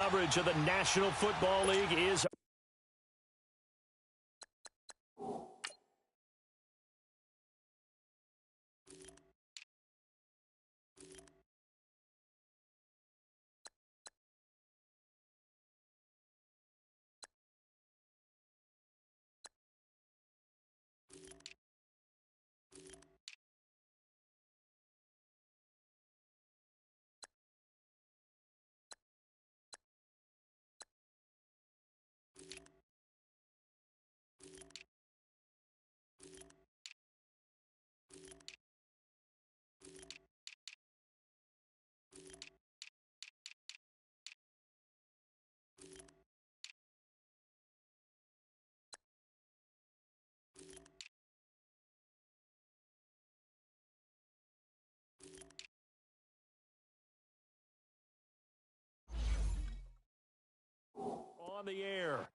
coverage of the National Football League is on the air.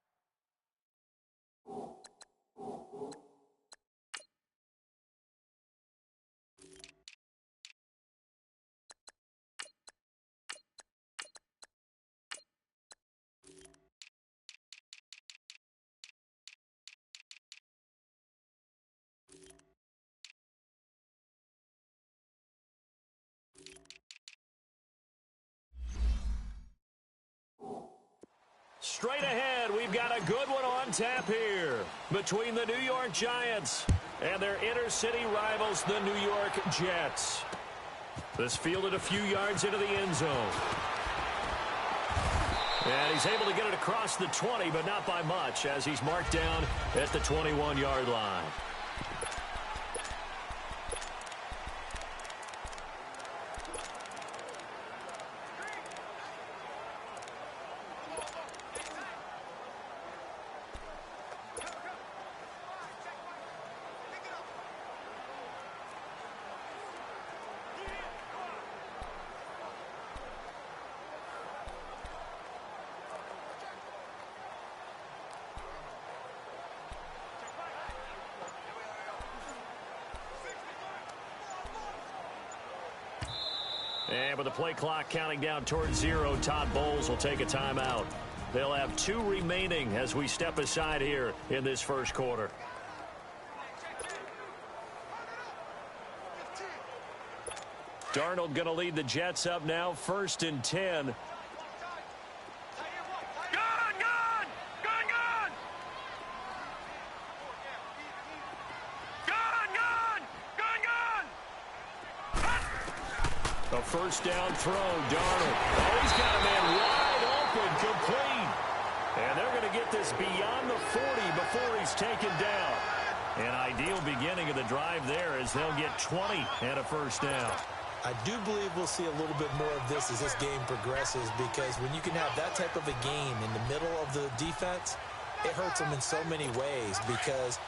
Straight ahead, we've got a good one on tap here between the New York Giants and their inner-city rivals, the New York Jets. This fielded a few yards into the end zone. And he's able to get it across the 20, but not by much, as he's marked down at the 21-yard line. And with the play clock counting down towards 0, Todd Bowles will take a timeout. They'll have 2 remaining as we step aside here in this first quarter. Darnold going to lead the Jets up now, 1st and 10. A first down throw, Darnold. Oh, he's got a man wide open, complete. And they're going to get this beyond the 40 before he's taken down. An ideal beginning of the drive there as they'll get 20 and a first down. I do believe we'll see a little bit more of this as this game progresses, because when you can have that type of a game in the middle of the defense, it hurts them in so many ways, because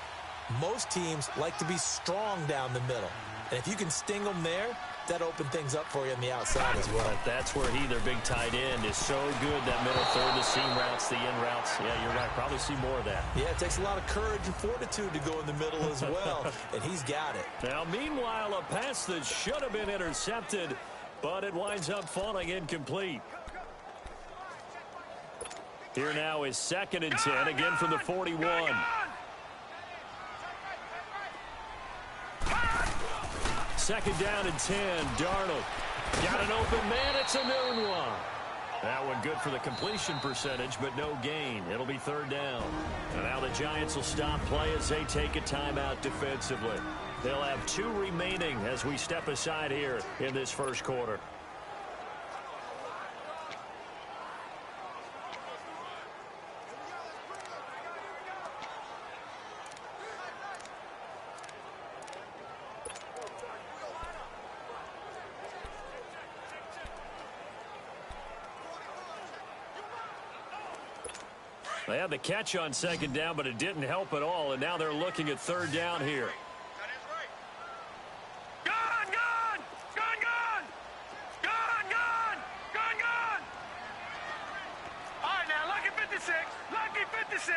most teams like to be strong down the middle. And if you can sting them there, that open things up for you on the outside as well. That's where their big tight end, is so good. That middle third, the seam routes, the in routes. Yeah, you're right. Probably see more of that. Yeah, it takes a lot of courage and fortitude to go in the middle as well, and he's got it. Now, meanwhile, a pass that should have been intercepted, but it winds up falling incomplete. Here now is 2nd and 10, again from the 41. Second down and 10. Darnold got an open man. It's a noon one. That one good for the completion percentage, but no gain. It'll be 3rd down. And now the Giants will stop play as they take a timeout defensively. They'll have 2 remaining as we step aside here in this first quarter. They had the catch on 2nd down, but it didn't help at all, and now they're looking at 3rd down here. All right, now, lucky 56. Lucky 56.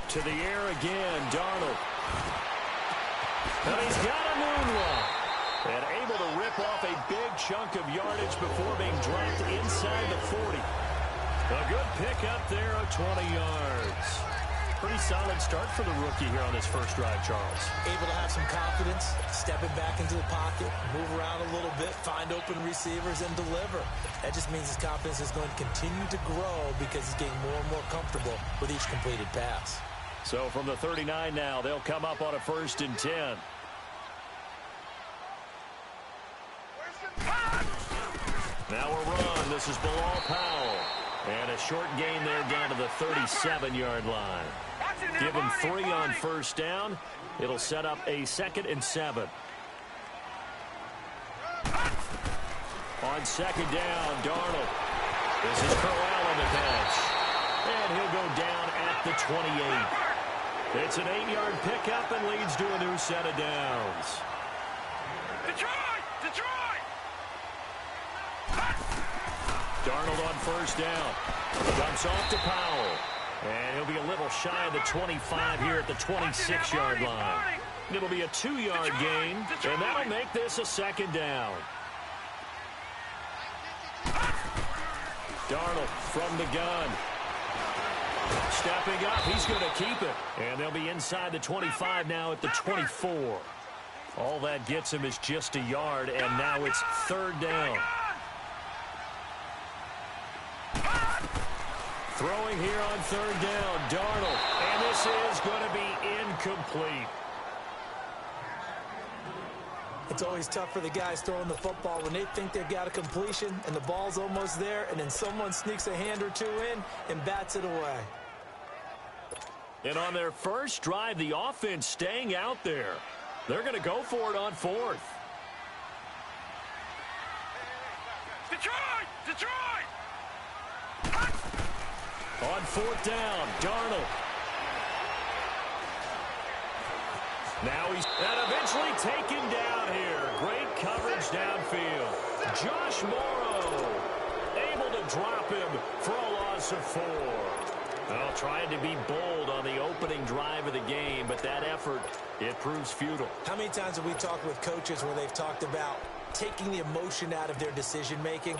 To the air again, Darnold. And he's got a moonwalk. And able to rip off a big chunk of yardage before being dropped inside A good pickup there of 20 yards. Pretty solid start for the rookie here on his first drive, Charles. Able to have some confidence, stepping back into the pocket, move around a little bit, find open receivers, and deliver. That just means his confidence is going to continue to grow because he's getting more and more comfortable with each completed pass. So from the 39 now, they'll come up on a 1st and 10. Now a run. This is Bilal Powell. And a short gain there down to the 37-yard line. Give him 3 on 1st down. It'll set up a 2nd and 7. On 2nd down, Darnold. This is Crowell on the catch. And he'll go down at the 28. It's an 8-yard pickup and leads to a new set of downs. Detroit! Darnold on 1st down. Dumps off to Powell. And he'll be a little shy of the 25 here at the 26-yard line. It'll be a 2-yard gain, and that'll make this a 2nd down. Darnold from the gun. Stepping up, he's going to keep it. And they'll be inside the 25 now at the 24. All that gets him is just a yard, and now it's 3rd down. Throwing here on 3rd down, Darnold. And this is going to be incomplete. It's always tough for the guys throwing the football when they think they've got a completion and the ball's almost there, and then someone sneaks a hand or two in and bats it away. And on their first drive, the offense staying out there. They're going to go for it on 4th. Detroit! On 4th down, Darnold. Now he's eventually taken down here. Great coverage downfield. Josh Morrow able to drop him for a loss of 4. Well, trying to be bold on the opening drive of the game, but that effort, it proves futile. How many times have we talked with coaches where they've talked about taking the emotion out of their decision-making?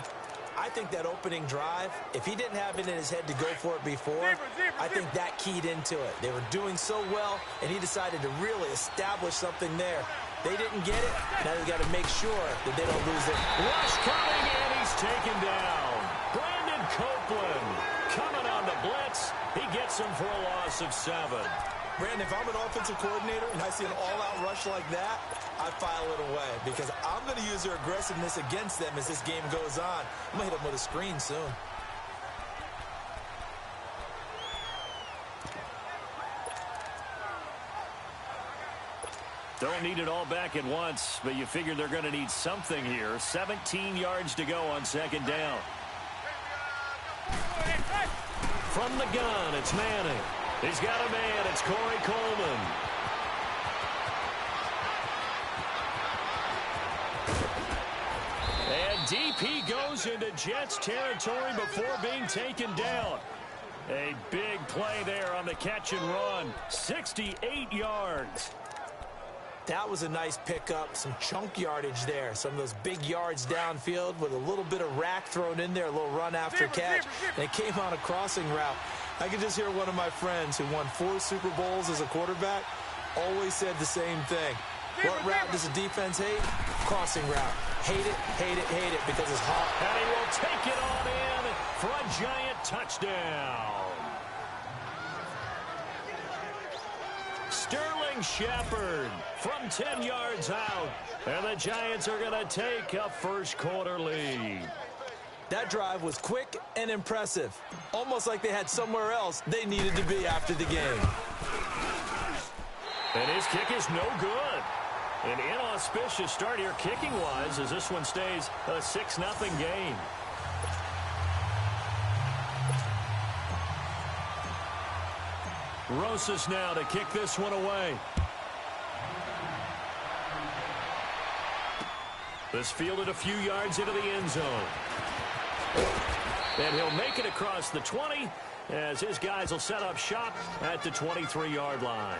I think that opening drive, if he didn't have it in his head to go for it before, I think that keyed into it. They were doing so well, and he decided to really establish something there. They didn't get it. Now they've got to make sure that they don't lose it. Rush coming, and he's taken down. Brandon Copeland coming on the blitz. He gets him for a loss of 7. Brandon, if I'm an offensive coordinator and I see an all-out rush like that, I file it away because I'm going to use their aggressiveness against them as this game goes on. I'm going to hit them with a screen soon. Don't need it all back at once, but you figure they're going to need something here. 17 yards to go on 2nd down. From the gun, it's Manning. He's got a man. It's Corey Coleman. And deep he goes into Jets territory before being taken down. A big play there on the catch and run. 68 yards. That was a nice pickup, some chunk yardage there. Some of those big yards downfield with a little bit of rack thrown in there, a little run after catch. And it came on a crossing route. I could just hear one of my friends who won 4 Super Bowls as a quarterback always said the same thing. What route does the defense hate? Crossing route. Hate it, hate it, hate it because it's hot. And he will take it on in for a giant touchdown. Sterling Shepard from 10 yards out. And the Giants are going to take a first-quarter lead. That drive was quick and impressive. Almost like they had somewhere else they needed to be after the game. And his kick is no good. An inauspicious start here kicking-wise as this one stays a 6-0 game. Rosas now to kick this one away. This fielded a few yards into the end zone. And he'll make it across the 20 as his guys will set up shop at the 23-yard line.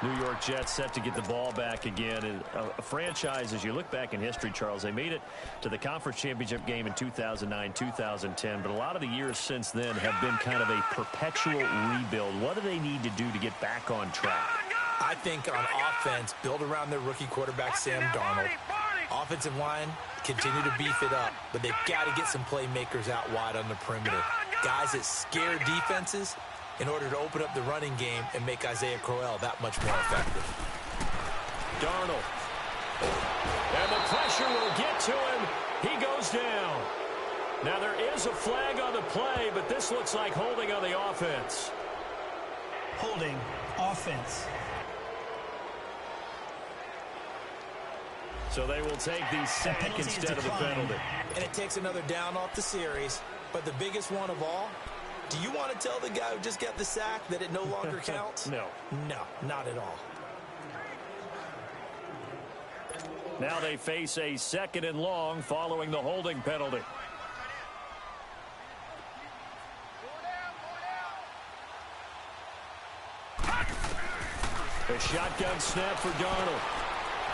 New York Jets set to get the ball back again. And a franchise, as you look back in history, Charles, they made it to the conference championship game in 2009, 2010. But a lot of the years since then have been kind of a perpetual rebuild. What do they need to do to get back on track? I think on offense, build around their rookie quarterback, Sam Darnold. Offensive line, continue to beef it up. But they've got to get some playmakers out wide on the perimeter. Guys that scare defenses in order to open up the running game and make Isaiah Crowell that much more effective. Darnold. And the pressure will get to him. He goes down. Now there is a flag on the play, but this looks like holding on the offense. Holding offense. So they will take the sack instead of the penalty. And it takes another down off the series. But the biggest one of all, do you want to tell the guy who just got the sack that it no longer counts? No. No, not at all. Now they face a 2nd and long following the holding penalty. A shotgun snap for Darnold.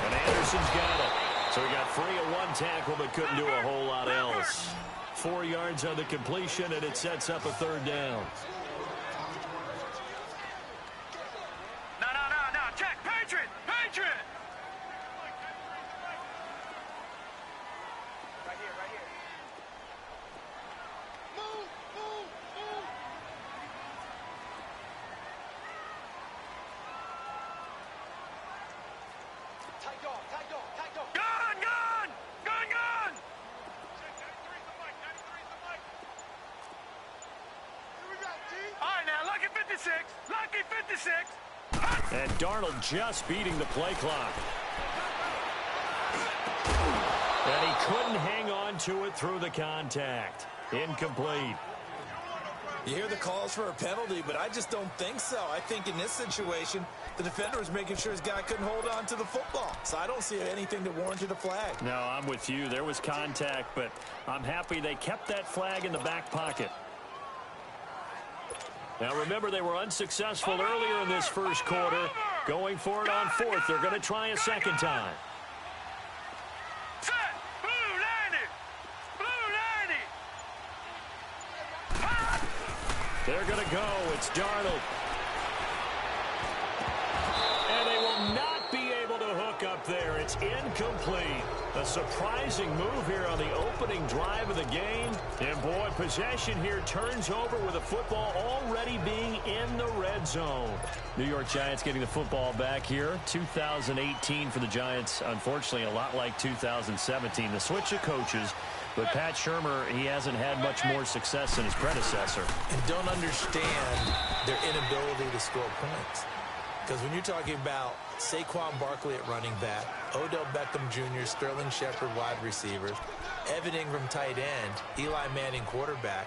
And Anderson's got it. So he got free of one tackle but couldn't do a whole lot else. 4 yards on the completion, and it sets up a 3rd down. No. Check. Patriot. Right here. Move. Tight dog. Gun. All right, now, lucky 56. And Darnold just beating the play clock. And he couldn't hang on to it through the contact. Incomplete. You hear the calls for a penalty, but I just don't think so. I think in this situation, the defender was making sure his guy couldn't hold on to the football. So I don't see anything that warranted a flag. No, I'm with you. There was contact, but I'm happy they kept that flag in the back pocket. Now, remember, they were unsuccessful earlier in this first quarter. Going for it on 4th. They're going to try a 2nd time. Set. Blue 90. They're going to go. It's Darnold. And they will not be able to hook up there. It's incomplete. A surprising move here on the opening drive of the game. And, boy, possession here turns over with the football already being in the red zone. New York Giants getting the football back here. 2018 for the Giants, unfortunately, a lot like 2017. The switch of coaches. But Pat Shurmur, he hasn't had much more success than his predecessor. And don't understand their inability to score points. Because when you're talking about Saquon Barkley at running back, Odell Beckham Jr., Sterling Shepard wide receivers, Evan Ingram tight end, Eli Manning quarterback,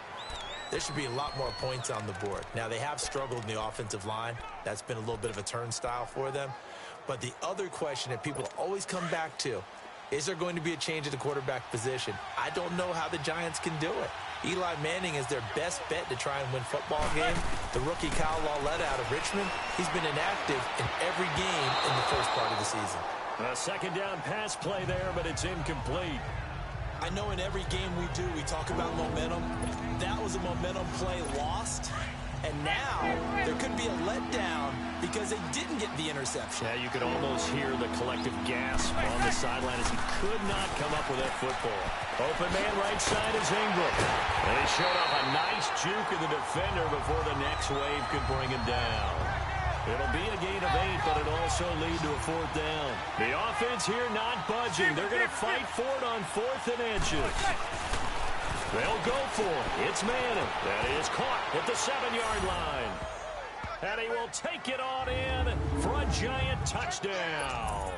there should be a lot more points on the board. Now, they have struggled in the offensive line. That's been a little bit of a turnstile for them. But the other question that people always come back to, is there going to be a change at the quarterback position? I don't know how the Giants can do it. Eli Manning is their best bet to try and win football game. The rookie Kyle Lauletta out of Richmond, he's been inactive in every game in the first part of the season. A 2nd down pass play there, but it's incomplete. I know in every game we do, we talk about momentum. That was a momentum play lost. And now there could be a letdown because they didn't get the interception. Yeah, you could almost hear the collective gasp on the sideline as he could not come up with that football. Open man right side is Ingram. And he showed off a nice juke of the defender before the next wave could bring him down. It'll be a gain of 8, but it'll also lead to a 4th down. The offense here not budging. They're going to fight for it on 4th and inches. They'll go for it. It's Manning. That is caught at the 7-yard line. And he will take it on in for a Giant touchdown.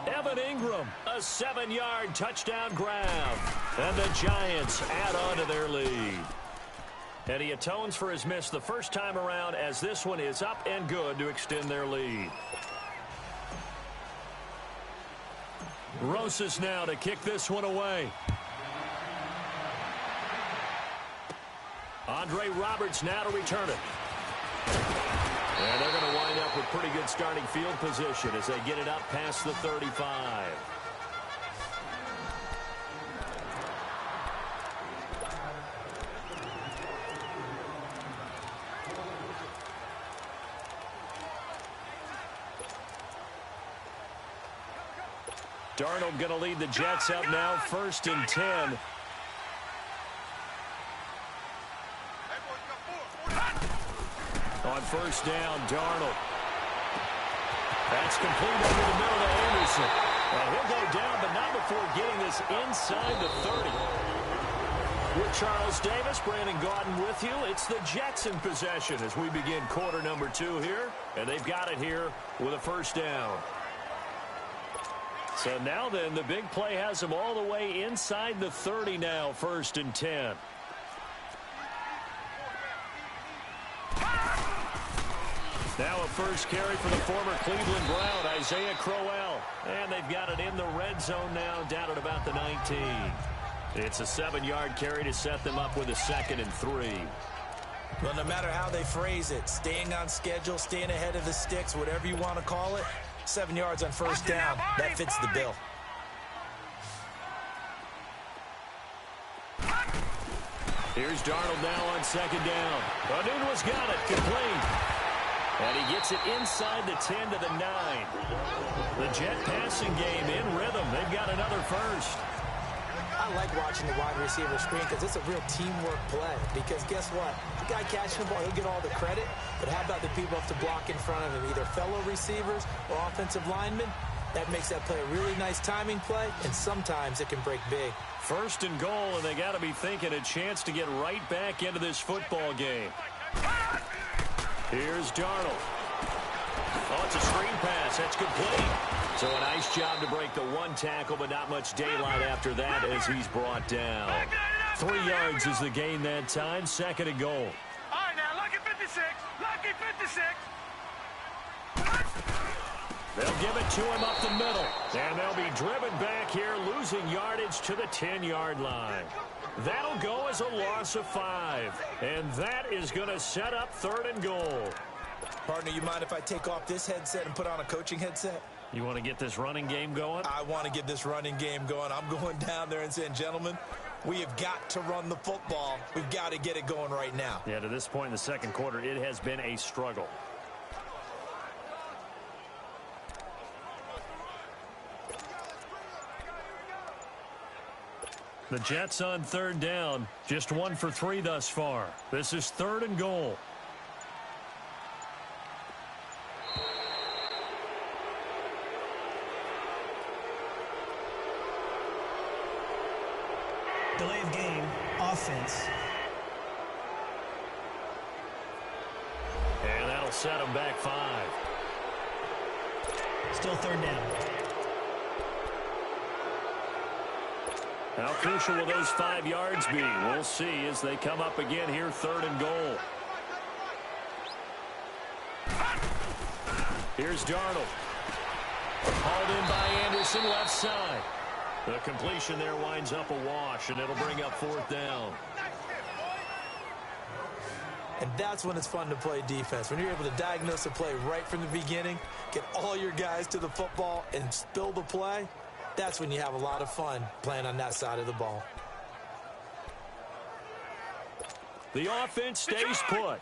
Evan Ingram, a 7-yard touchdown grab. And the Giants add on to their lead. And he atones for his miss the first time around as this one is up and good to extend their lead. Rosas now to kick this one away. Andre Roberts now to return it. And they're going to wind up with pretty good starting field position as they get it up past the 35. Darnold going to lead the Jets up now, 1st and 10. On 1st down, Darnold. That's complete over the middle to Anderson. And he'll go down, but not before getting this inside the 30. With Charles Davis, Brandon Gaudin with you. It's the Jets in possession as we begin quarter number 2 here. And they've got it here with a 1st down. So now then, the big play has them all the way inside the 30 now, 1st and 10. Now a first carry for the former Cleveland Brown, Isaiah Crowell. And they've got it in the red zone now, down at about the 19. It's a 7-yard carry to set them up with a 2nd and 3. Well, no matter how they phrase it, staying on schedule, staying ahead of the sticks, whatever you want to call it, 7 yards on 1st down, that fits the bill. Here's Darnold now on 2nd down. O'Neill's got it, complete. And he gets it inside the 10 to the 9. The Jet passing game in rhythm. They've got another 1st. I like watching the wide receiver screen because it's a real teamwork play. Because guess what? The guy catching the ball, he'll get all the credit. But how about the people have to block in front of him, either fellow receivers or offensive linemen? That makes that play a really nice timing play, and sometimes it can break big. 1st and goal, and they got to be thinking a chance to get right back into this football game. Here's Darnold. Oh, it's a screen pass. That's complete. So a nice job to break the 1 tackle, but not much daylight after that as he's brought down. 3 yards is the gain that time. 2nd and goal. All right, now, lucky 56. Lucky 56. They'll give it to him up the middle. And they'll be driven back here, losing yardage to the 10-yard line. That'll go as a loss of 5. And that is going to set up 3rd and goal. Partner, you mind if I take off this headset and put on a coaching headset? You want to get this running game going? I want to get this running game going. I'm going down there and saying, gentlemen, we have got to run the football. We've got to get it going right now. Yeah, to this point in the 2nd quarter, it has been a struggle. The Jets on 3rd down, just 1 for 3 thus far. This is 3rd and goal. Delay of game, offense. And that'll set them back 5. Still 3rd down. How crucial will those 5 yards be? We'll see as they come up again here, 3rd and goal. Here's Darnold. Hauled in by Anderson, left side. The completion there winds up a wash, and it'll bring up 4th down. And that's when it's fun to play defense. When you're able to diagnose a play right from the beginning, get all your guys to the football, and spill the play, that's when you have a lot of fun playing on that side of the ball. The offense stays put.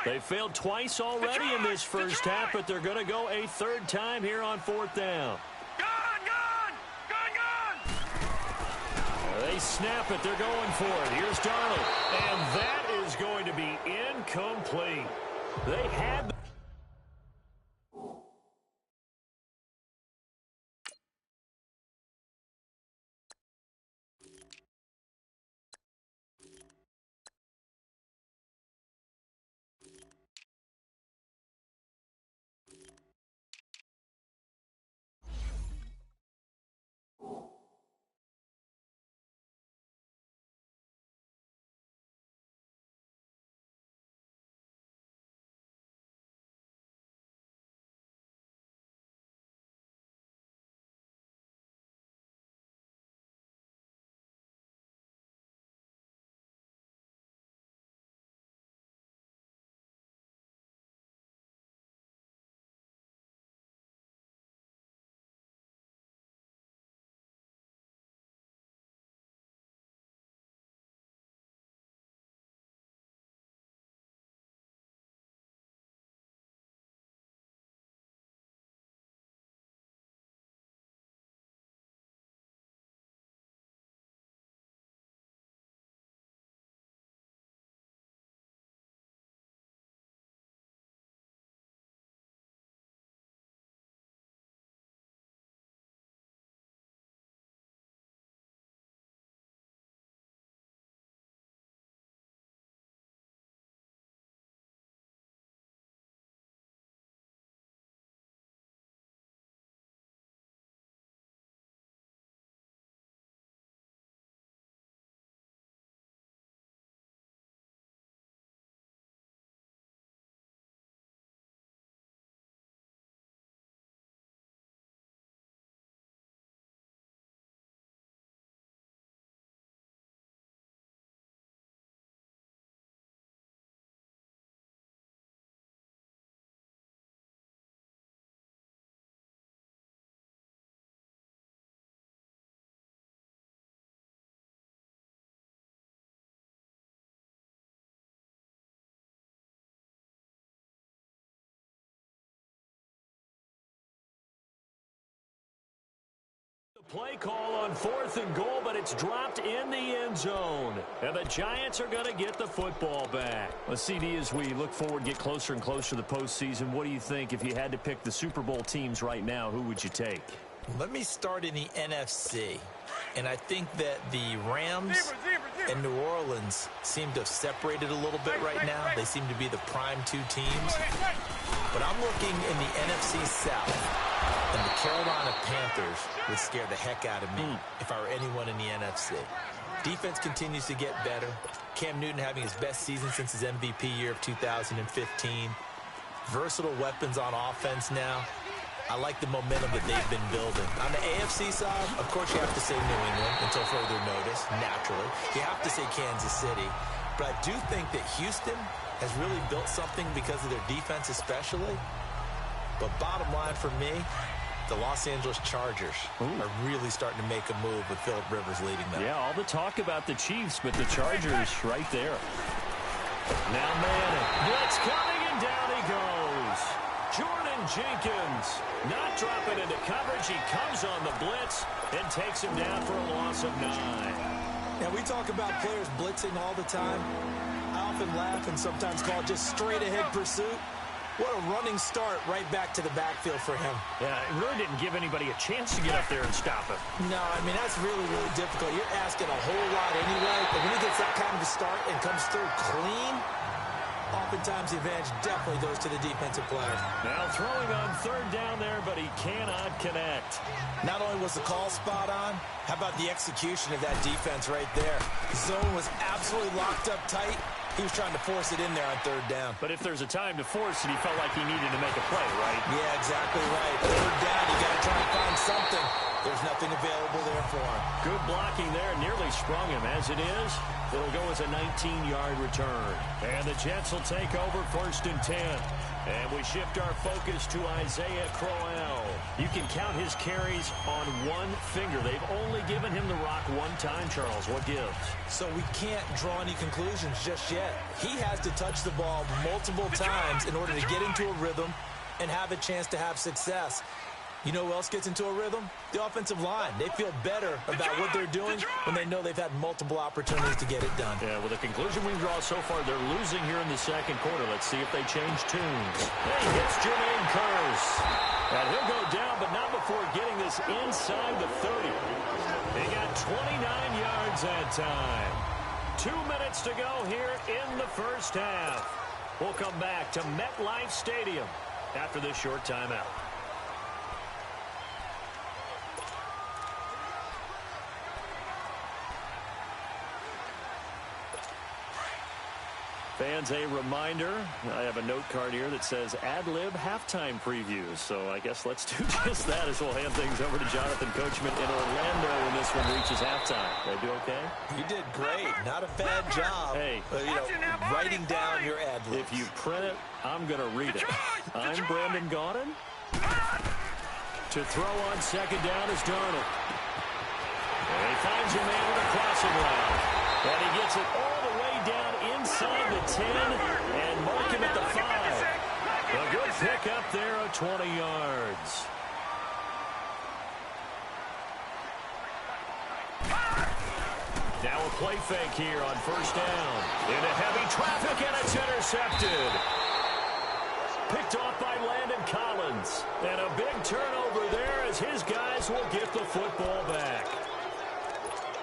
They failed twice already in this first half, but they're going to go a 3rd time here on 4th down. They snap it. They're going for it. Here's Darnold. And that is going to be incomplete. They had Play call on 4th and goal, but it's dropped in the end zone. And the Giants are going to get the football back. Well, CD, as we look forward, get closer and closer to the postseason, what do you think if you had to pick the Super Bowl teams right now, who would you take? Let me start in the NFC. And I think that the Rams and New Orleans seem to have separated a little bit right now. They seem to be the prime two teams. But I'm looking in the NFC South. And the Carolina Panthers would scare the heck out of me if I were anyone in the NFC. Defense continues to get better. Cam Newton having his best season since his MVP year of 2015. Versatile weapons on offense now. I like the momentum that they've been building. On the AFC side, of course you have to say New England until further notice, naturally. You have to say Kansas City. But I do think that Houston has really built something because of their defense especially. But bottom line for me, the Los Angeles Chargers are really starting to make a move with Phillip Rivers leading them. Yeah, all the talk about the Chiefs, but the Chargers right there. Now Manning. Blitz coming, and down he goes. Jordan Jenkins not dropping into coverage. He comes on the blitz and takes him down for a loss of 9. Now, we talk about players blitzing all the time. I often laugh and sometimes call it just straight-ahead pursuit. What a running start right back to the backfield for him. Yeah, it really didn't give anybody a chance to get up there and stop him. No, I mean, that's really, really difficult. You're asking a whole lot anyway, but when he gets that kind of a start and comes through clean, oftentimes the advantage definitely goes to the defensive player. Now throwing on 3rd down there, but he cannot connect. Not only was the call spot on, how about the execution of that defense right there? The zone was absolutely locked up tight. He was trying to force it in there on 3rd down. But if there's a time to force it, he felt like he needed to make a play, right? Yeah, exactly right. 3rd down, you got to try and find something. There's nothing available there for him. Good blocking there, nearly sprung him. As it is, it'll go as a 19-yard return. And the Jets will take over 1st and 10. And we shift our focus to Isaiah Crowell. You can count his carries on one finger. They've only given him the rock one time, Charles. What gives? So we can't draw any conclusions just yet. He has to touch the ball multiple times in order to get into a rhythm and have a chance to have success. You know who else gets into a rhythm? The offensive line. They feel better about what they're doing when they know they've had multiple opportunities to get it done. Yeah, well, the conclusion we draw so far, they're losing here in the 2nd quarter. Let's see if they change tunes. He hits Jermaine Kearse. And he'll go down, but not before getting this inside the 30. He got 29 yards that time. 2 minutes to go here in the 1st half. We'll come back to MetLife Stadium after this short timeout. Fans, a reminder, I have a note card here that says ad-lib halftime previews. So I guess let's do just that as we'll hand things over to Jonathan Coachman in Orlando when this one reaches halftime. Did I do okay? You did great. Not a bad job. Hey, writing down your ad-libs. If you print it, I'm going to read it. I'm Brandon Gaudin. To throw on 2nd down is Darnold. And he finds a man with a crossing route. And he gets it all the way down inside the 10 and mark him at the 5. A good pickup there of 20 yards. Now a play fake here on 1st down. Into heavy traffic, and it's intercepted. Picked off by Landon Collins. And a big turnover there as his guys will get the football back.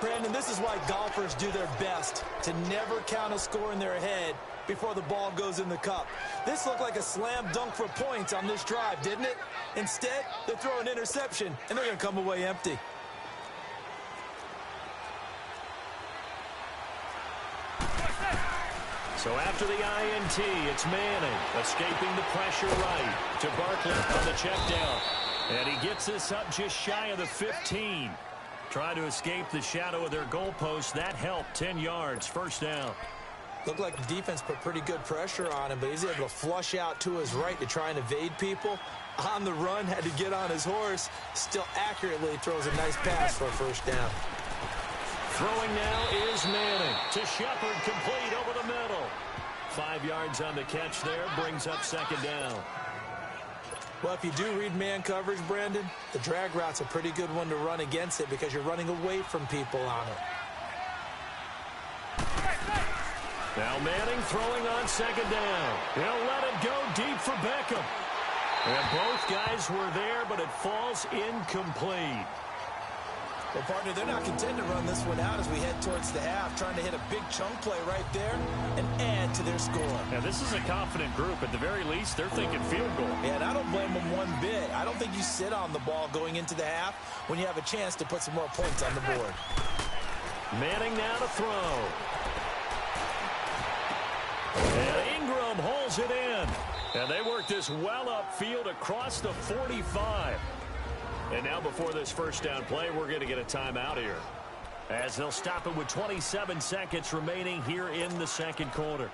Brandon, this is why golfers do their best to never count a score in their head before the ball goes in the cup. This looked like a slam dunk for points on this drive, didn't it? Instead, they throw an interception, and they're going to come away empty. So after the INT, it's Manning escaping the pressure right to Barkley on the check down. And he gets this up just shy of the 15. Trying to escape the shadow of their goalpost. That helped. 10 yards. 1st down. Looked like the defense put pretty good pressure on him, but he's able to flush out to his right to try and evade people. On the run, had to get on his horse. Still accurately throws a nice pass for a 1st down. Throwing now is Manning to Shepard, complete over the middle. 5 yards on the catch there, brings up 2nd down. Well, if you do read man coverage, Brandon, the drag route's a pretty good one to run against it because you're running away from people on it. Now Manning throwing on second down. He'll let it go deep for Beckham. And both guys were there, but it falls incomplete. Well, partner, they're not content to run this one out as we head towards the half, trying to hit a big chunk play right there and add to their score. Yeah, this is a confident group. At the very least, they're thinking field goal. Yeah, and I don't blame them one bit. I don't think you sit on the ball going into the half when you have a chance to put some more points on the board. Manning now to throw. And Ingram holds it in. And they work this well upfield across the 45. And now before this first down play, we're going to get a timeout here, as they'll stop it with 27 seconds remaining here in the second quarter.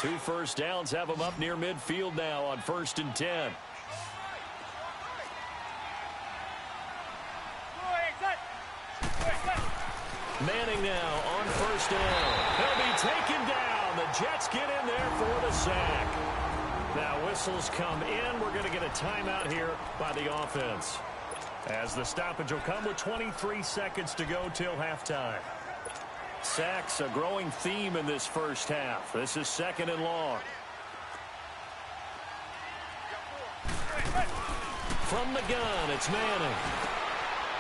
Two first downs have them up near midfield now on 1st and 10. Manning now on first down. He'll be taken down. The Jets get in there for the sack. Now whistles come in. We're going to get a timeout here by the offense, as the stoppage will come with 23 seconds to go till halftime. Sacks, a growing theme in this first half. This is 2nd and long. From the gun, it's Manning.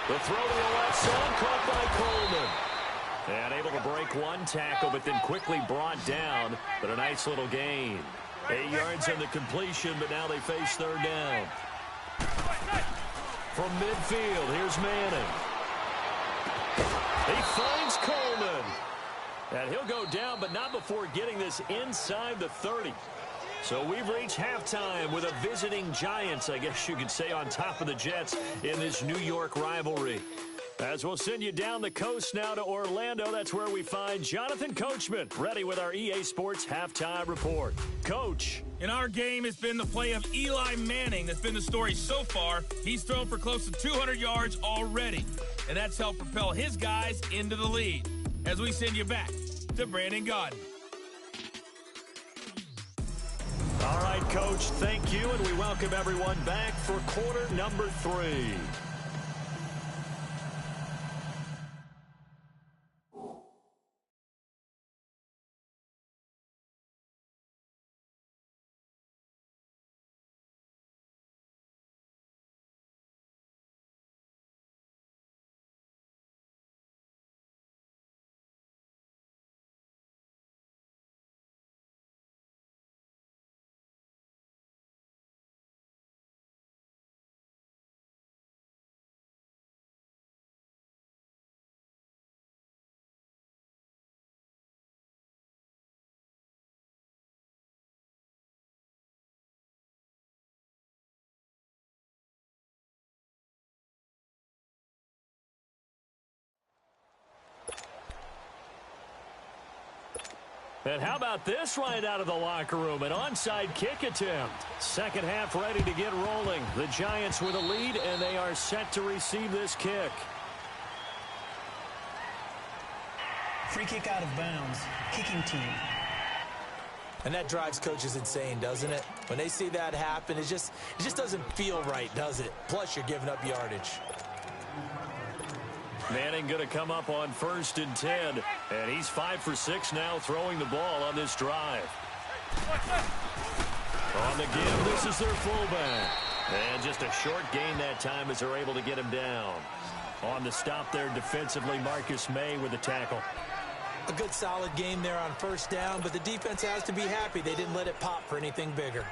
The throw to the left side, caught by Coleman. And able to break one tackle, but then quickly brought down. But a nice little gain. 8 yards on the completion, but now they face 3rd down. From midfield, here's Manning. He finds Coleman. And he'll go down, but not before getting this inside the 30. So we've reached halftime with a visiting Giants, I guess you could say, on top of the Jets in this New York rivalry. As we'll send you down the coast now to Orlando, that's where we find Jonathan Coachman, ready with our EA Sports Halftime Report. Coach. In our game, it's been the play of Eli Manning that's been the story so far. He's thrown for close to 200 yards already, and that's helped propel his guys into the lead. As we send you back to Brandon Gaudin. All right, Coach, thank you, and we welcome everyone back for quarter number 3. And how about this right out of the locker room? An onside kick attempt. Second half ready to get rolling. The Giants with a lead, and they are set to receive this kick. Free kick out of bounds. Kicking team. And that drives coaches insane, doesn't it? When they see that happen, it just doesn't feel right, does it? Plus, you're giving up yardage. Manning going to come up on 1st and 10, and he's 5 for 6 now throwing the ball on this drive. On the give, this is their fullback. And just a short gain that time as they're able to get him down. On the stop there defensively, Marcus May with the tackle. A good solid game there on 1st down, but the defense has to be happy they didn't let it pop for anything bigger.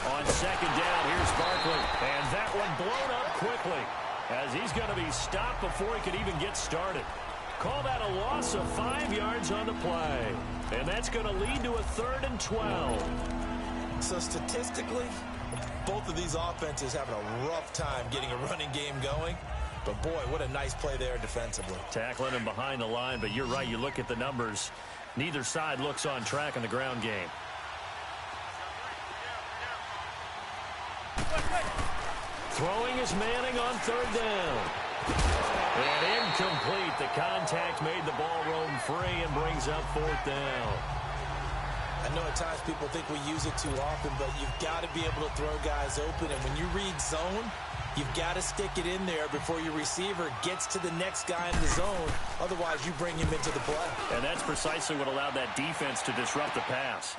On 2nd down, here's Barkley. And that one blown up quickly, as he's going to be stopped before he could even get started. Call that a loss of 5 yards on the play. And that's going to lead to a 3rd and 12. So statistically, both of these offenses having a rough time getting a running game going. But, boy, what a nice play there defensively. Tackling him behind the line, but you're right. You look at the numbers. Neither side looks on track in the ground game. Throwing is Manning on third down. And incomplete. The contact made the ball roam free and brings up fourth down. I know at times people think we use it too often, but you've got to be able to throw guys open. And when you read zone, you've got to stick it in there before your receiver gets to the next guy in the zone. Otherwise, you bring him into the play. And that's precisely what allowed that defense to disrupt the pass.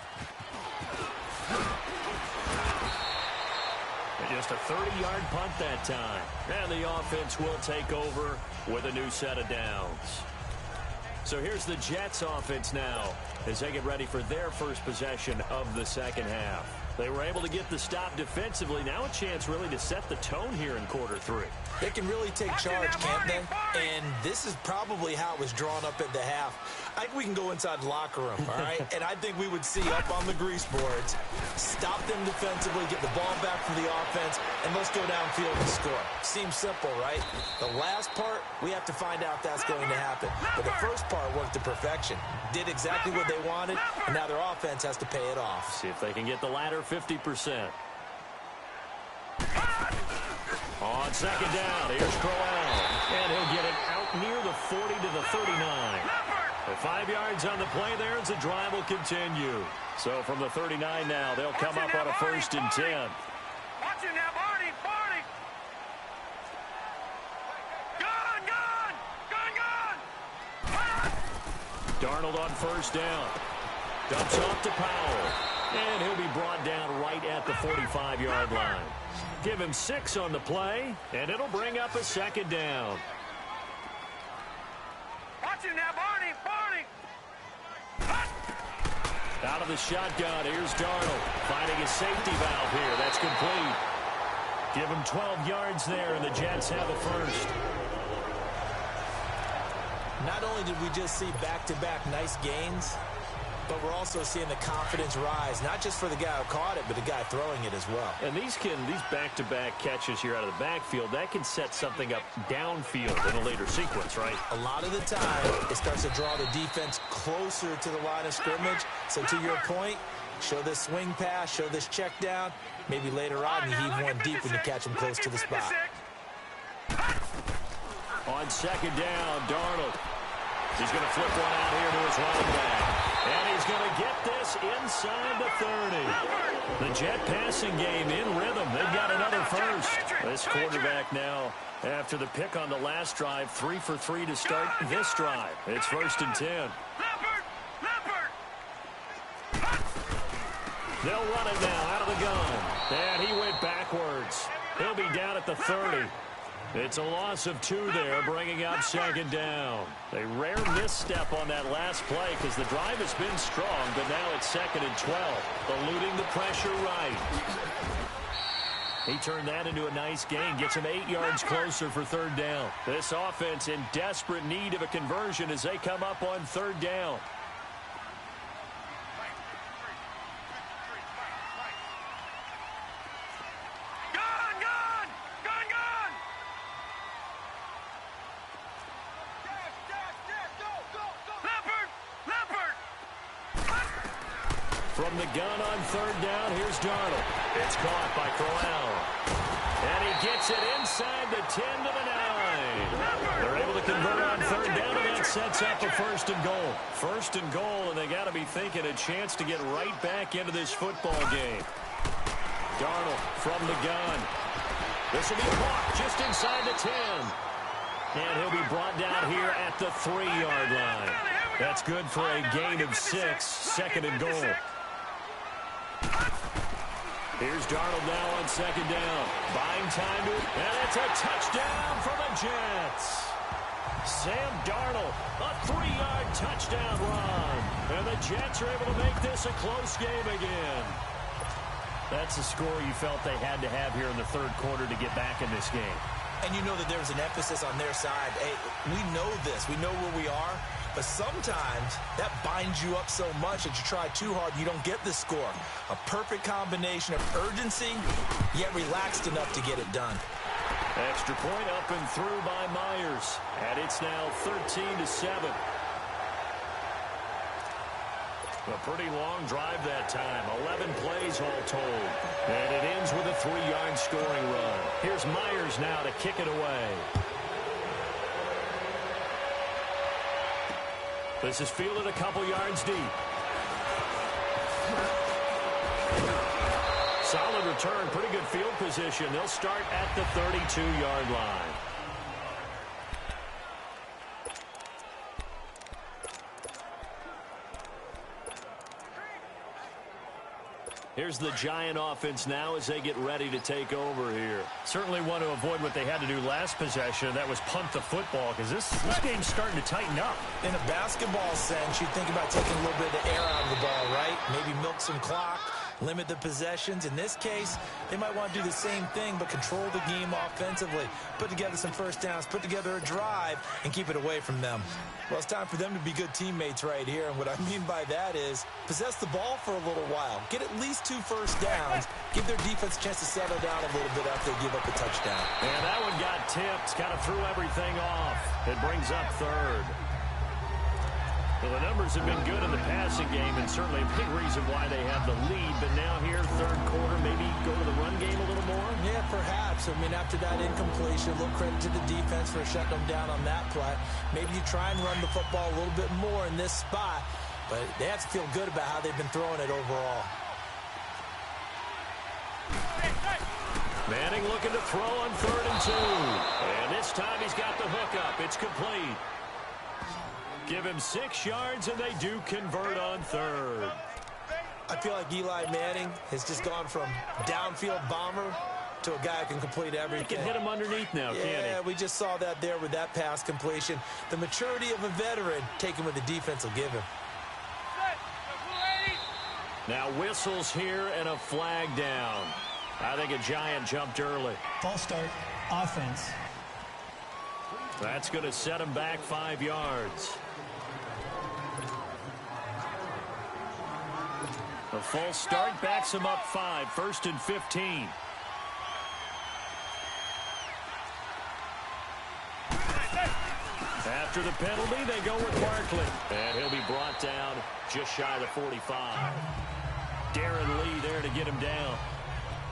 And just a 30-yard punt that time. And the offense will take over with a new set of downs. So here's the Jets offense now as they get ready for their first possession of the second half. They were able to get the stop defensively. Now a chance really to set the tone here in quarter three. They can really take charge, can't they? And this is probably how it was drawn up at the half. I think we can go inside the locker room, all right? And I think we would see up on the grease boards, stop them defensively, get the ball back from the offense, and let's go downfield and score. Seems simple, right? The last part, we have to find out if that's going to happen. But the first part worked to perfection. Did exactly what they wanted, and now their offense has to pay it off. See if they can get the latter 50%. On second down, here's Crowell. And he'll get it out near the 40 to the 39. With 5 yards on the play there, as the drive will continue. So from the 39 now, they'll come up on a 1st and 10. Watch it now, Barney, Barney. Gone. Darnold on 1st down. Dumps off to Powell. And he'll be brought down right at the 45-yard line. Give him 6 on the play, and it'll bring up a 2nd down. Watch it now, Barney, Barney. Out of the shotgun, here's Darnold. Finding a safety valve here. That's complete. Give him 12 yards there, and the Jets have a first. Not only did we just see back-to-back nice gains, but we're also seeing the confidence rise, not just for the guy who caught it, but the guy throwing it as well. And these back-to-back catches here out of the backfield, that can set something up downfield in a later sequence, right? A lot of the time, it starts to draw the defense closer to the line of scrimmage. So to your point, show this swing pass, show this check down. Maybe later on, you heave one deep when you catch him close to the spot. On second down, Darnold. He's going to flip one out here to his running back. And he's going to get this inside the 30. The Jet passing game in rhythm. They've got another first. This quarterback now, after the pick on the last drive, 3 for 3 to start this drive. It's 1st and 10. They'll run it now out of the gun. And he went backwards. He'll be down at the 30. It's a loss of 2 there, bringing up 2nd down. A rare misstep on that last play because the drive has been strong, but now it's 2nd and 12. Eluding the pressure right. He turned that into a nice gain, gets him 8 yards closer for 3rd down. This offense in desperate need of a conversion as they come up on 3rd down. From the gun on 3rd down, here's Darnold. It's caught by Crowell. And he gets it inside the 10 to the 9. They're able to convert on 3rd down, and that sets up a 1st and goal. 1st and goal, and they got to be thinking a chance to get right back into this football game. Darnold from the gun. This will be caught just inside the 10. And he'll be brought down here at the 3-yard line. That's good for a gain of 6, 2nd and goal. Here's Darnold now on 2nd down. Buying time to it, and it's a touchdown for the Jets. Sam Darnold, a 3-yard touchdown run. And the Jets are able to make this a close game again. That's a score you felt they had to have here in the 3rd quarter to get back in this game. And you know that there's an emphasis on their side. Hey, we know this. We know where we are. But sometimes that binds you up so much that you try too hard, you don't get the score. A perfect combination of urgency, yet relaxed enough to get it done. Extra point up and through by Myers. And it's now 13-7. A pretty long drive that time. 11 plays all told. And it ends with a 3-yard scoring run. Here's Myers now to kick it away. This is fielded a couple yards deep. Solid return, pretty good field position. They'll start at the 32-yard line. Here's the Giant offense now as they get ready to take over here. Certainly want to avoid what they had to do last possession. That was punt the football, because this game's starting to tighten up. In a basketball sense, you think about taking a little bit of the air out of the ball, right? Maybe milk some clock, limit the possessions. In this case, they might want to do the same thing, but control the game offensively. Put together some first downs, put together a drive, and keep it away from them. Well, it's time for them to be good teammates right here, and what I mean by that is possess the ball for a little while. Get at least 2 first downs. Give their defense a chance to settle down a little bit after they give up a touchdown. And that one got tipped. Kind of threw everything off. It brings up third. Well, the numbers have been good in the passing game, and certainly a big reason why they have the lead. But now here, third quarter, maybe go to the run game a little more? Yeah, perhaps. I mean, after that incompletion, a little credit to the defense for shutting them down on that play. Maybe you try and run the football a little bit more in this spot, but they have to feel good about how they've been throwing it overall. Manning looking to throw on 3rd and 2. And this time he's got the hook up. It's complete. Give him 6 yards, and they do convert on 3rd. I feel like Eli Manning has just gone from downfield bomber to a guy who can complete everything. He can hit him underneath now, can't he? Yeah, we just saw that there with that pass completion. The maturity of a veteran, taking what the defense will give him. Now whistles here and a flag down. I think a Giant jumped early. False start, offense. That's going to set him back 5 yards. A false start backs him up 5, 1st and 15. After the penalty, they go with Barkley. And he'll be brought down just shy of the 45. Darren Lee there to get him down.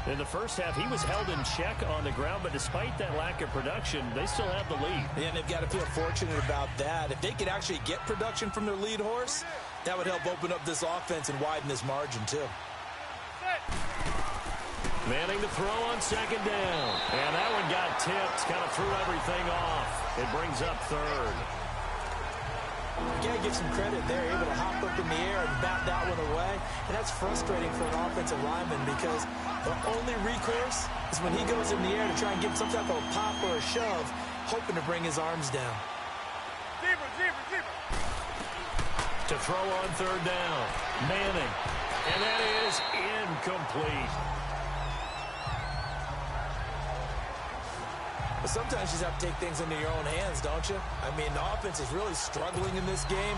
In the first half, he was held in check on the ground, but despite that lack of production, they still have the lead. Yeah, and they've got to feel fortunate about that. If they could actually get production from their lead horse, that would help open up this offense and widen this margin, too. Manning to throw on 2nd down. And that one got tipped, kind of threw everything off. It brings up 3rd. You got to give some credit there, able to hop up in the air and bat that one away. And that's frustrating for an offensive lineman because the only recourse is when he goes in the air to try and get some type of a pop or a shove, hoping to bring his arms down. Zebra. To throw on 3rd down. Manning. And that is incomplete. But sometimes you just have to take things into your own hands, don't you? I mean, the offense is really struggling in this game.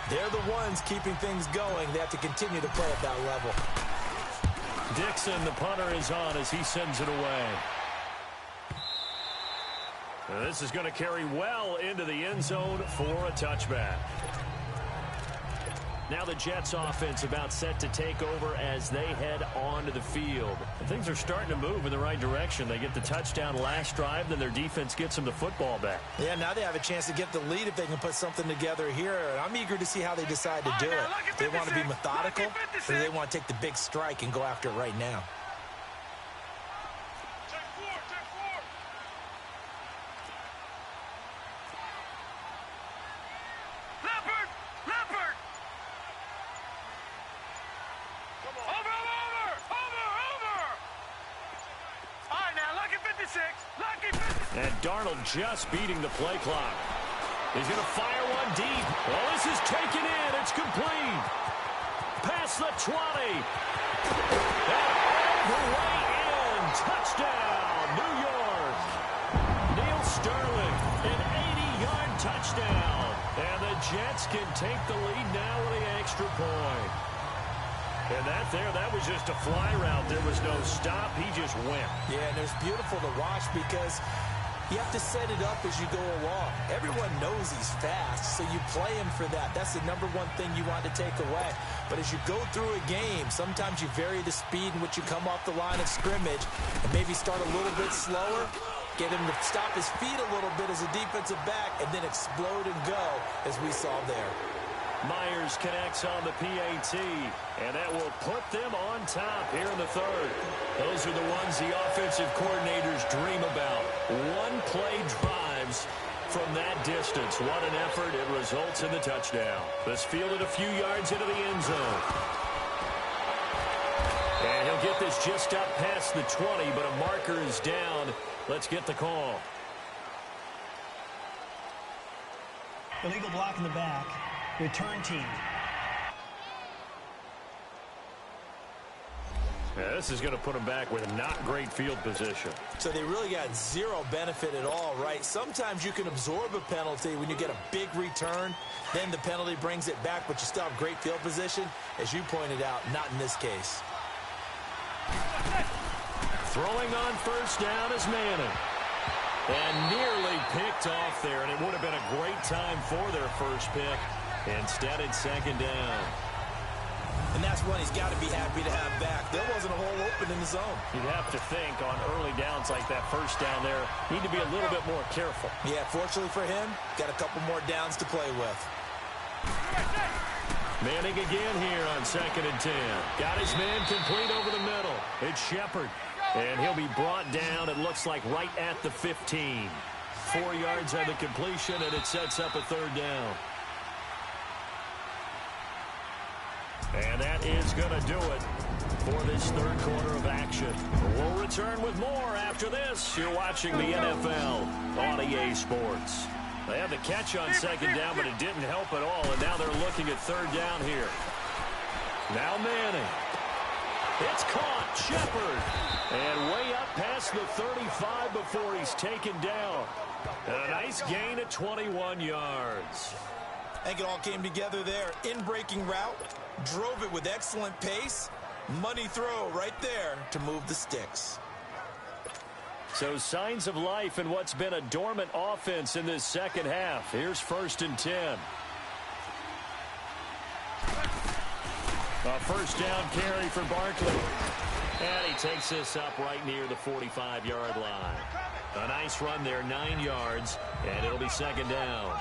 They're the ones keeping things going. They have to continue to play at that level. Dixon, the punter, is on as he sends it away. Now this is going to carry well into the end zone for a touchback. Now the Jets offense about set to take over as they head onto the field. And things are starting to move in the right direction. They get the touchdown last drive, then their defense gets them the football back. Yeah, now they have a chance to get the lead if they can put something together here. I'm eager to see how they decide to do it. They want to be methodical, or do they want to take the big strike and go after it right now? And Darnold just beating the play clock. He's going to fire one deep. Oh, this is taken in. It's complete. Past the 20. And all the way in. Touchdown, New York. Neil Sterling, an 80-yard touchdown. And the Jets can take the lead now with the extra point. And that was just a fly route. There was no stop. He just went. Yeah, and it's beautiful to watch because you have to set it up as you go along. Everyone knows he's fast, so you play him for that. That's the number one thing you want to take away. But as you go through a game, sometimes you vary the speed in which you come off the line of scrimmage and maybe start a little bit slower, get him to stop his feet a little bit as a defensive back, and then explode and go, as we saw there. Myers connects on the PAT, and that will put them on top here in the third. Those are the ones the offensive coordinators dream about. One-play drives from that distance. What an effort. It results in the touchdown. This fielded a few yards into the end zone. And he'll get this just up past the 20, but a marker is down. Let's get the call. Illegal block in the back. Return team. Yeah, this is going to put them back with not great field position. So they really got zero benefit at all, right? Sometimes you can absorb a penalty when you get a big return. Then the penalty brings it back, but you still have great field position. As you pointed out, not in this case. Throwing on first down is Manning. And nearly picked off there, and it would have been a great time for their first pick. Instead, it's second down. And that's one he's got to be happy to have back. There wasn't a hole open in the zone. You'd have to think on early downs like that first down there, need to be a little bit more careful. Yeah, fortunately for him, got a couple more downs to play with. Manning again here on 2nd and 10. Got his man complete over the middle. It's Shepard. And he'll be brought down, it looks like, right at the 15. 4 yards on the completion, and it sets up a third down. And that is going to do it for this third quarter of action. We'll return with more after this. You're watching the NFL on EA Sports. They had the catch on second down, but it didn't help at all, and now they're looking at third down here. Now Manning. It's caught. Shepard. And way up past the 35 before he's taken down. And a nice gain of 21 yards. I think it all came together there. In-breaking route. Drove it with excellent pace. Money throw right there to move the sticks. So signs of life in what's been a dormant offense in this second half. Here's 1st and 10. A first down carry for Barkley. And he takes this up right near the 45-yard line. A nice run there, 9 yards, and it'll be second down.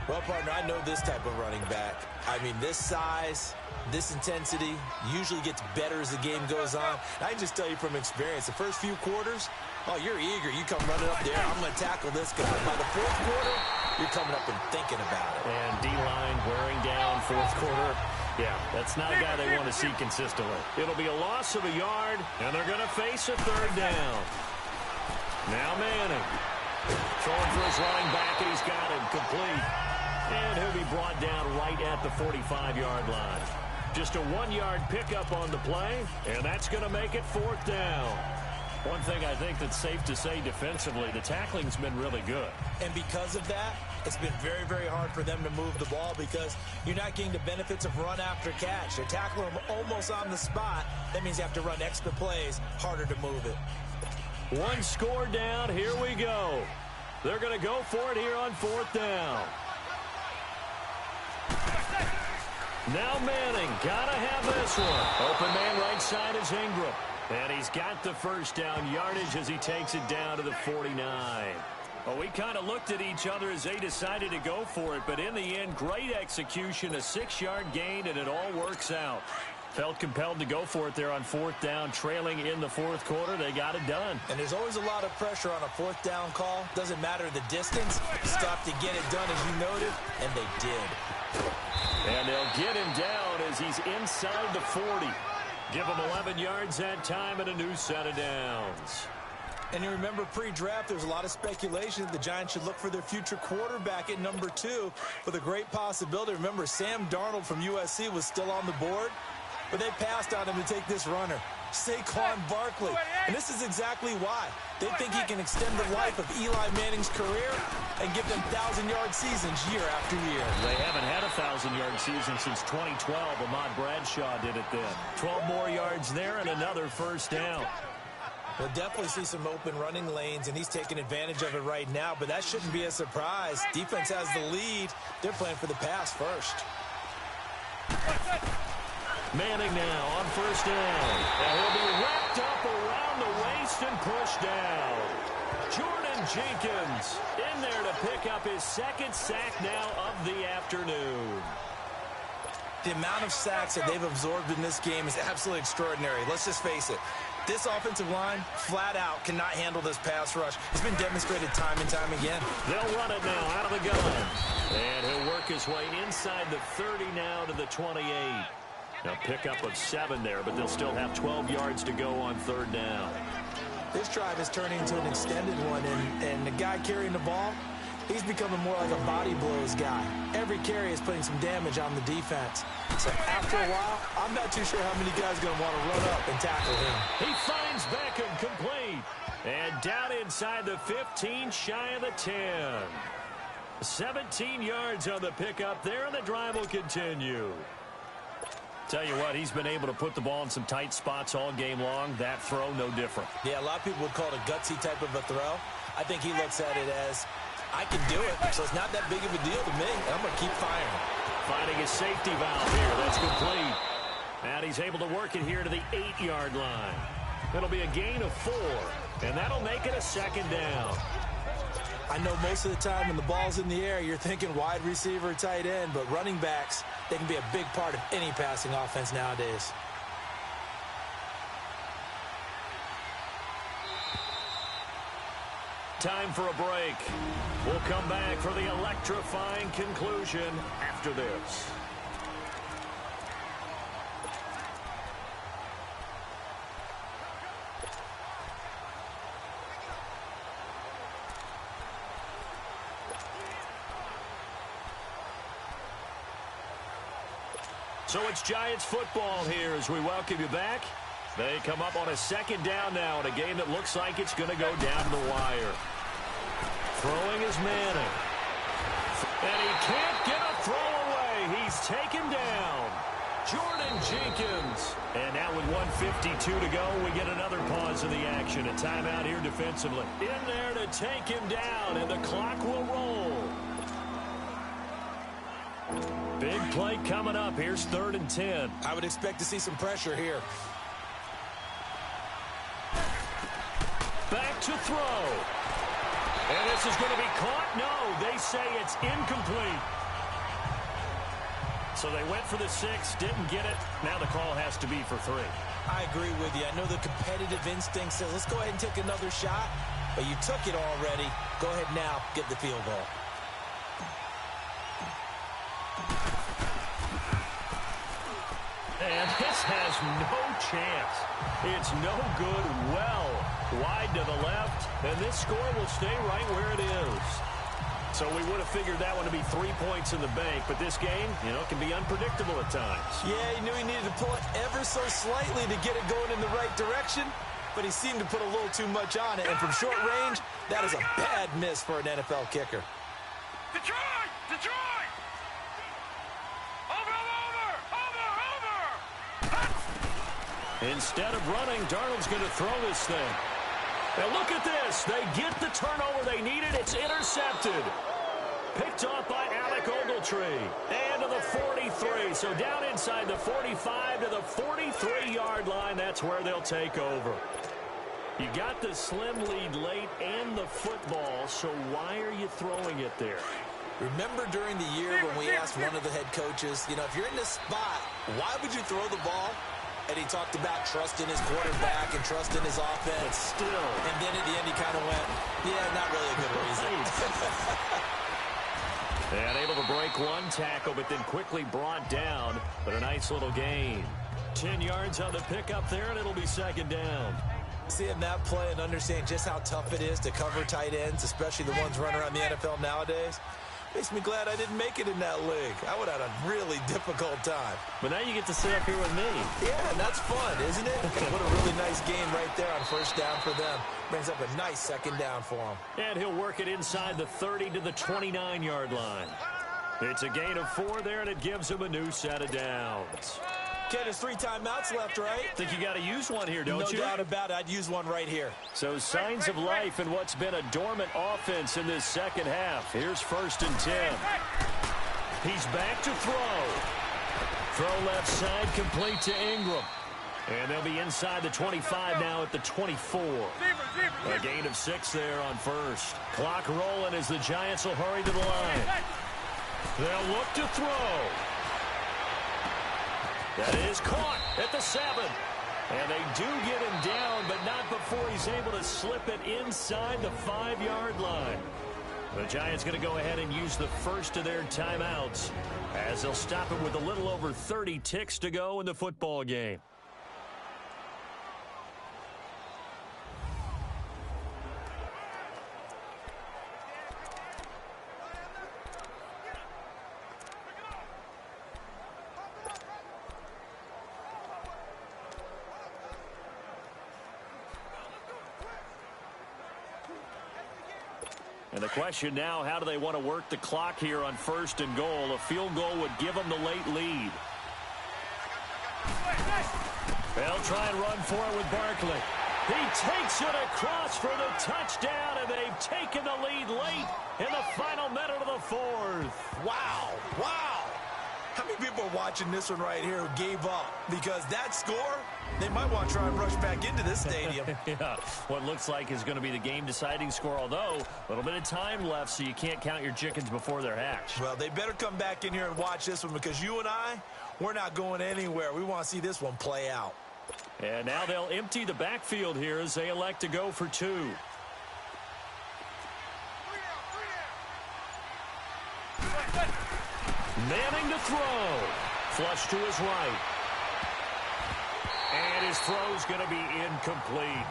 Well, partner, I know this type of running back. I mean, this size, this intensity usually gets better as the game goes on. I can just tell you from experience, the first few quarters, oh, you're eager. You come running up there. I'm going to tackle this guy. By the fourth quarter, you're coming up and thinking about it. And D-line wearing down fourth quarter. Yeah, that's not a guy they want to see consistently. It'll be a loss of a yard, and they're going to face a third down. Now Manning. Throwing for his running back, and he's got him complete. And he'll be brought down right at the 45-yard line. Just a 1-yard pickup on the play, and that's going to make it fourth down. One thing I think that's safe to say defensively, the tackling's been really good. And because of that, it's been very, very hard for them to move the ball because you're not getting the benefits of run after catch. They're tackling them almost on the spot. That means you have to run extra plays, harder to move it. One score down. Here we go. They're going to go for it here on fourth down. Now Manning, gotta have this one. Open man right side is Ingram. And he's got the first down yardage as he takes it down to the 49. Well, we kind of looked at each other as they decided to go for it, but in the end, great execution, a 6-yard gain, and it all works out. Felt compelled to go for it there on fourth down, trailing in the fourth quarter. They got it done. And there's always a lot of pressure on a fourth down call. Doesn't matter the distance. Stop to get it done, as you noted, and they did. And they'll get him down as he's inside the 40. Give him 11 yards that time and a new set of downs. And you remember pre-draft, there's a lot of speculation that the Giants should look for their future quarterback at number 2 with a great possibility. Remember, Sam Darnold from USC was still on the board. but they passed on him to take this runner, Saquon Barkley. And this is exactly why. They think he can extend the life of Eli Manning's career and give them 1,000-yard seasons year after year. They haven't had a 1,000-yard season since 2012. Ahmad Bradshaw did it then. 12 more yards there and another first down. We'll definitely see some open running lanes, and he's taking advantage of it right now, but that shouldn't be a surprise. Defense has the lead. They're playing for the pass first. Manning now on first down. And he'll be wrapped up around the waist and pushed down. Jordan Jenkins in there to pick up his second sack now of the afternoon. The amount of sacks that they've absorbed in this game is absolutely extraordinary. Let's just face it. This offensive line, flat out, cannot handle this pass rush. It's been demonstrated time and time again. They'll run it now out of the gun. And he'll work his way inside the 30 now to the 28. Now pickup of 7 there, but they'll still have 12 yards to go on third down. This drive is turning into an extended one, and the guy carrying the ball, he's becoming more like a body blows guy. Every carry is putting some damage on the defense. So after a while, I'm not too sure how many guys are going to want to run up and tackle him. He finds Beckham complete. And down inside the 15, shy of the 10. 17 yards on the pickup there, and the drive will continue. Tell you what, he's been able to put the ball in some tight spots all game long. That throw, no different. Yeah, a lot of people would call it a gutsy type of a throw. I think he looks at it as, I can do it, so it's not that big of a deal to me. I'm going to keep firing. Finding his safety valve here. That's complete. And he's able to work it here to the 8-yard line. It'll be a gain of 4, and that'll make it a second down. I know most of the time when the ball's in the air, you're thinking wide receiver, tight end, but running backs, they can be a big part of any passing offense nowadays. Time for a break. We'll come back for the electrifying conclusion after this. So it's Giants football here as we welcome you back. They come up on a second down now in a game that looks like it's going to go down the wire. Throwing is Manning. And he can't get a throw away. He's taken down. Jordan Jenkins. And now with 1:52 to go, we get another pause in the action. A timeout here defensively. In there to take him down, and the clock will roll. Big play coming up. Here's 3rd and 10. I would expect to see some pressure here. Back to throw. And this is going to be caught. No, they say it's incomplete. So they went for the 6, didn't get it. Now the call has to be for 3. I agree with you. I know the competitive instinct says, let's go ahead and take another shot. But you took it already. Go ahead now, get the field goal. And this has no chance. It's no good. Well wide to the left, and this score will stay right where it is. So we would have figured that one to be 3 points in the bank, but this game, can be unpredictable at times. Yeah, he knew he needed to pull it ever so slightly to get it going in the right direction, but he seemed to put a little too much on it, and from short range, that is a bad miss for an NFL kicker. Detroit! Detroit! Over! Instead of running, Darnold's going to throw this thing. And look at this. They get the turnover they needed. It's intercepted. Picked off by Alec Ogletree. And to the 43. So down inside the 45 to the 43-yard line. That's where they'll take over. You got the slim lead late and the football, so why are you throwing it there? Remember during the year when we asked one of the head coaches, if you're in this spot, why would you throw the ball? And he talked about trusting his quarterback and trusting his offense. But still. And then at the end he kind of went, yeah, not really a good reason. And able to break one tackle, but then quickly brought down. But a nice little gain. 10 yards on the pickup there, and it'll be second down. Seeing that play and understand just how tough it is to cover tight ends, especially the ones running around the NFL nowadays. Makes me glad I didn't make it in that league. I would have had a really difficult time. But now you get to sit up here with me. Yeah, and that's fun, isn't it? What a really nice game right there on first down for them. Brings up a nice second down for them. And he'll work it inside the 30 to the 29-yard line. It's a gain of 4 there, and it gives him a new set of downs. Ken, there's 3 timeouts left, right? Think you got to use one here, don't you? No doubt about it. I'd use one right here. So signs of life in what's been a dormant offense in this second half. Here's 1st and 10. He's back to throw. Throw left side, complete to Ingram. And they'll be inside the 25 now at the 24. A gain of 6 there on first. Clock rolling as the Giants will hurry to the line. They'll look to throw. That is caught at the 7. And they do get him down, but not before he's able to slip it inside the 5-yard line. The Giants going to go ahead and use the first of their timeouts as they'll stop it with a little over 30 ticks to go in the football game. And the question now, how do they want to work the clock here on 1st and goal? A field goal would give them the late lead. They'll try and run for it with Barkley. He takes it across for the touchdown, and they've taken the lead late in the final minute of the 4th. Wow. Wow. How many people are watching this one right here who gave up? Because that score, they might want to try and rush back into this stadium. Yeah, what looks like is going to be the game-deciding score, although a little bit of time left, so you can't count your chickens before they're hatched. Well, they better come back in here and watch this one because you and I, we're not going anywhere. We want to see this one play out. And now they'll empty the backfield here as they elect to go for 2. Manning to throw. Flush to his right. And his throw's going to be incomplete.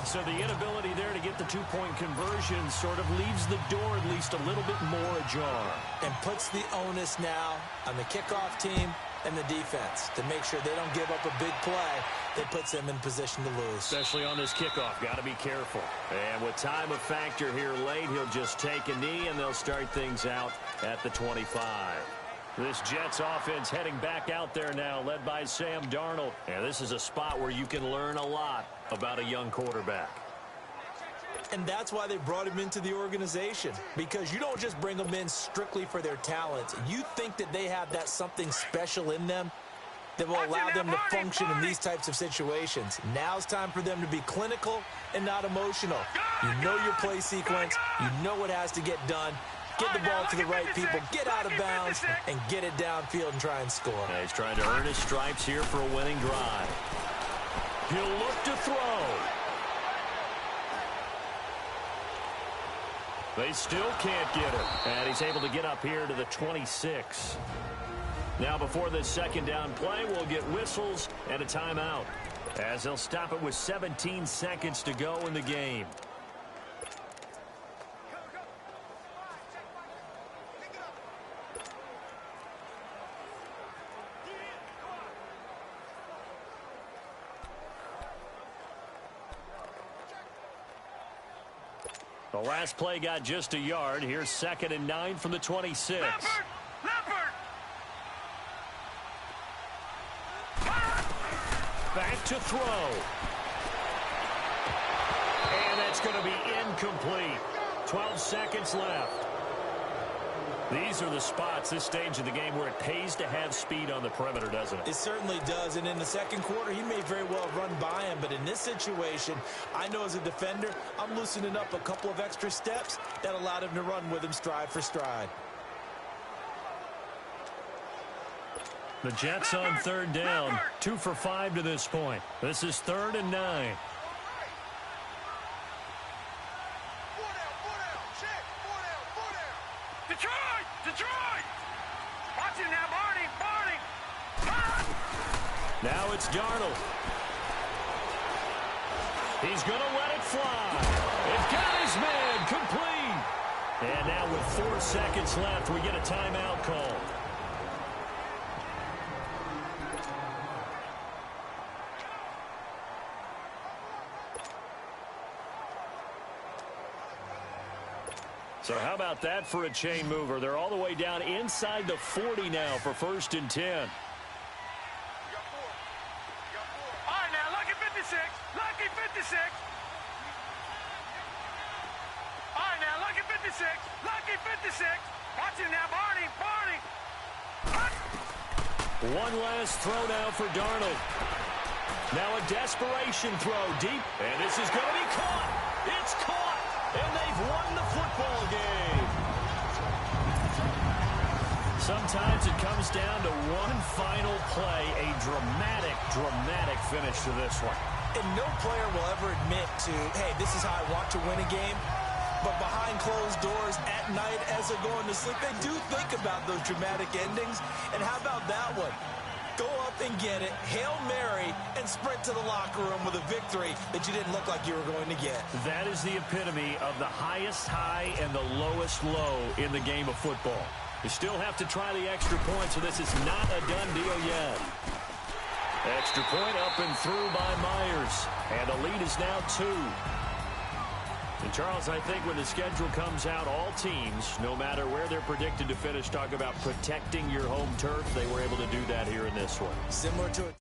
So the inability there to get the 2-point conversion sort of leaves the door at least a little bit more ajar. And puts the onus now on the kickoff team and the defense to make sure they don't give up a big play that puts them in position to lose. Especially on this kickoff. Got to be careful. And with time a factor here late, he'll just take a knee, and they'll start things out at the 25. This Jets offense heading back out there now, led by Sam Darnold. And this is a spot where you can learn a lot about a young quarterback. And that's why they brought him into the organization, because you don't just bring them in strictly for their talent. You think that they have that something special in them that will allow them to function in these types of situations. Now's time for them to be clinical and not emotional. You know your play sequence. You know what has to get done. Get the ball to the right people, get out of bounds, and get it downfield and try and score. Yeah, he's trying to earn his stripes here for a winning drive. He'll look to throw. They still can't get him. And he's able to get up here to the 26. Now before this second down play, we'll get whistles and a timeout, as they'll stop it with 17 seconds to go in the game. The last play got just a yard. Here's 2nd and 9 from the 26. Back to throw. And that's going to be incomplete. 12 seconds left. These are the spots, this stage of the game, where it pays to have speed on the perimeter, doesn't it? It certainly does, and in the second quarter, he may very well run by him, but in this situation, I know as a defender, I'm loosening up a couple of extra steps that allowed him to run with him stride for stride. The Jets on 3rd down, 2 for 5 to this point. This is 3rd and 9. Detroit! Watch it now, Barney! Now it's Darnold. He's going to let it fly. got his man, complete. And now with 4 seconds left, we get a timeout call. So how about that for a chain mover? They're all the way down inside the 40 now for 1st and 10. All right, now, lucky 56. Lucky 56. All right, now, lucky 56. Lucky 56. Watch him now, Barney. Barney. One last throw now for Darnold. Now a desperation throw deep. And this is going to be caught. It's caught. And they've won the football game. Sometimes it comes down to one final play. A dramatic finish to this one. And no player will ever admit to, hey, this is how I want to win a game. But behind closed doors at night as they're going to sleep, they do think about those dramatic endings. And how about that one? Go up and get it, Hail Mary, and sprint to the locker room with a victory that you didn't look like you were going to get. That is the epitome of the highest high and the lowest low in the game of football. You still have to try the extra point, so this is not a done deal yet. Extra point up and through by Myers. And the lead is now 2. And, Charles, I think when the schedule comes out, all teams, no matter where they're predicted to finish, talk about protecting your home turf. They were able to do that here in this one. Similar to it.